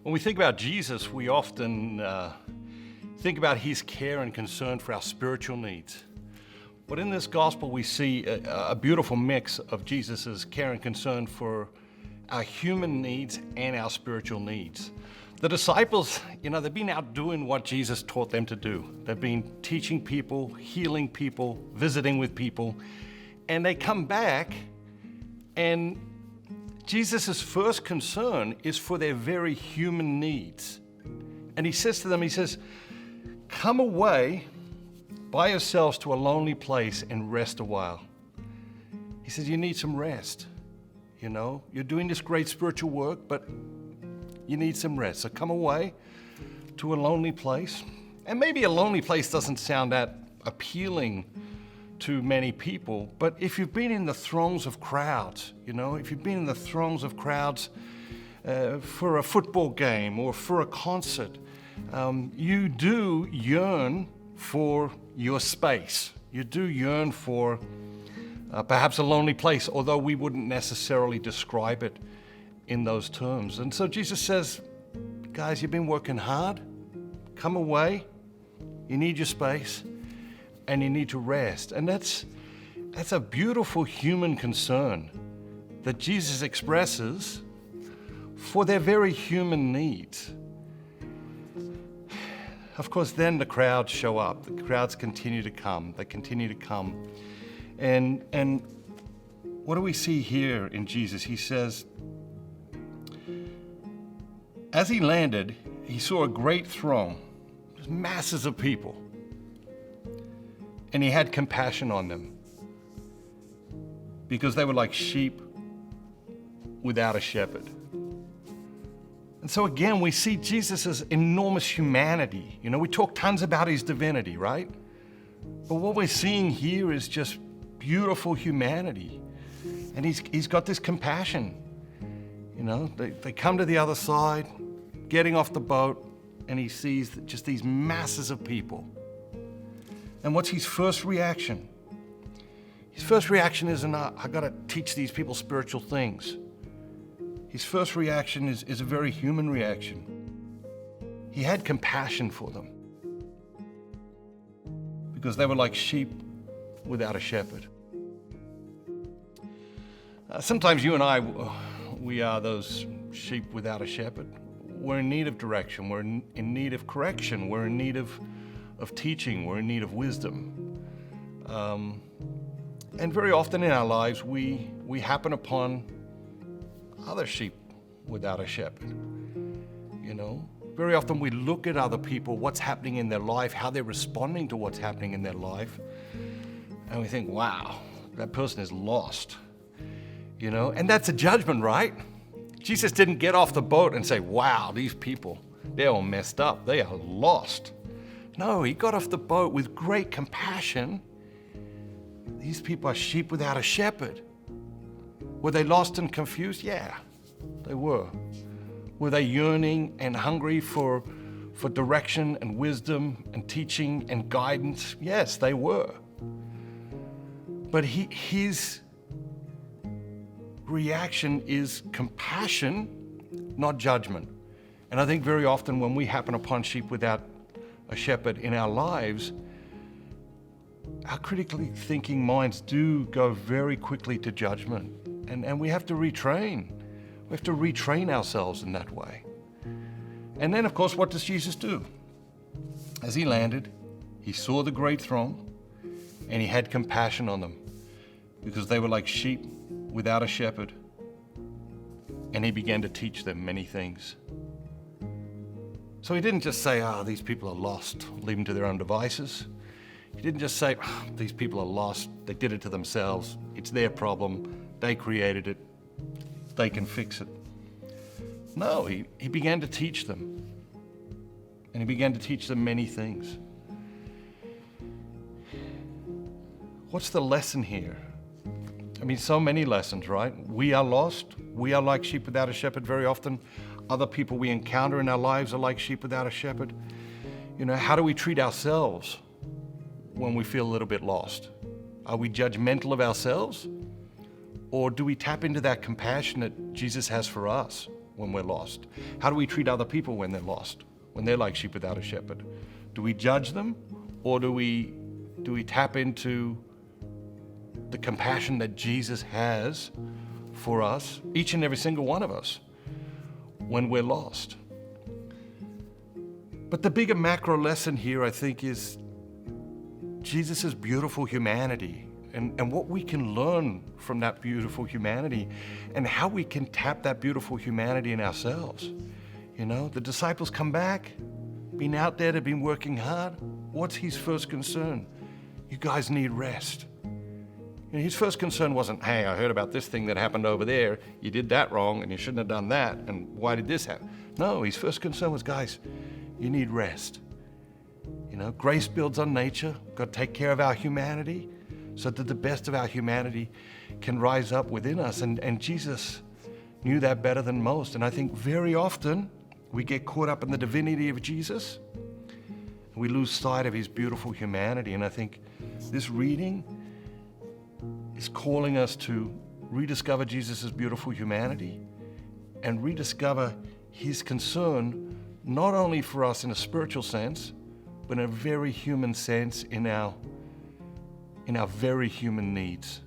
When we think about Jesus, we often think about his care and concern for our spiritual needs. But in this gospel, we see a beautiful mix of Jesus' care and concern for our human needs and our spiritual needs. The disciples, they've been out doing what Jesus taught them to do. They've been teaching people, healing people, visiting with people, and they come back, and Jesus' first concern is for their very human needs. And he says to them, come away by yourselves to a lonely place and rest a while. He says, you need some rest. You're doing this great spiritual work, but you need some rest. So come away to a lonely place. And maybe a lonely place doesn't sound that appealing to many people, but if you've been in the throngs of crowds, if you've been in the throngs of crowds for a football game or for a concert, you do yearn for your space. You do yearn for perhaps a lonely place, although we wouldn't necessarily describe it in those terms. And so Jesus says, guys, you've been working hard. Come away. You need your space. And you need to rest. And that's a beautiful human concern that Jesus expresses for their very human needs. Of course, then the crowds show up. The crowds continue to come. They continue to come. And what do we see here in Jesus? He says, as he landed, he saw a great throng, just masses of people. And he had compassion on them because they were like sheep without a shepherd. And so again, we see Jesus' enormous humanity. We talk tons about his divinity, right? But what we're seeing here is just beautiful humanity. And he's got this compassion. They come to the other side, getting off the boat, and he sees just these masses of people. And what's his first reaction? His first reaction isn't, I got to teach these people spiritual things. His first reaction is a very human reaction. He had compassion for them because they were like sheep without a shepherd. Sometimes you and I, we are those sheep without a shepherd. We're in need of direction. We're in need of correction. We're in need of teaching. We're in need of wisdom. And very often in our lives, we happen upon other sheep without a shepherd. Very often we look at other people, what's happening in their life, how they're responding to what's happening in their life, and we think, wow, that person is lost. And that's a judgment, right? Jesus didn't get off the boat and say, wow, these people, they're all messed up. They are lost. No, he got off the boat with great compassion. These people are sheep without a shepherd. Were they lost and confused? Yeah, they were. Were they yearning and hungry for direction and wisdom and teaching and guidance? Yes, they were. But his reaction is compassion, not judgment. And I think very often when we happen upon sheep without a shepherd in our lives, our critically thinking minds do go very quickly to judgment. And we have to retrain. We have to retrain ourselves in that way. And then, of course, what does Jesus do? As he landed, he saw the great throng, and he had compassion on them because they were like sheep without a shepherd. And he began to teach them many things. So he didn't just say, these people are lost, leave them to their own devices. He didn't just say, these people are lost, they did it to themselves, it's their problem, they created it, they can fix it. No, he began to teach them. And he began to teach them many things. What's the lesson here? So many lessons, right? We are lost. We are like sheep without a shepherd very often. Other people we encounter in our lives are like sheep without a shepherd. How do we treat ourselves when we feel a little bit lost? Are we judgmental of ourselves? Or do we tap into that compassion that Jesus has for us when we're lost? How do we treat other people when they're lost, when they're like sheep without a shepherd? Do we judge them, or do we tap into the compassion that Jesus has for us, each and every single one of us, when we're lost? But the bigger macro lesson here, I think, is Jesus' beautiful humanity and what we can learn from that beautiful humanity and how we can tap that beautiful humanity in ourselves. You know, the disciples come back, been out there, they've been working hard. What's his first concern? You guys need rest. You know, his first concern wasn't, hey, I heard about this thing that happened over there. You did that wrong and you shouldn't have done that. And why did this happen? No, his first concern was, guys, you need rest. You know, grace builds on nature. We've got to take care of our humanity so that the best of our humanity can rise up within us. And Jesus knew that better than most. And I think very often we get caught up in the divinity of Jesus and we lose sight of his beautiful humanity. And I think this reading is calling us to rediscover Jesus' beautiful humanity and rediscover his concern, not only for us in a spiritual sense, but in a very human sense in our very human needs.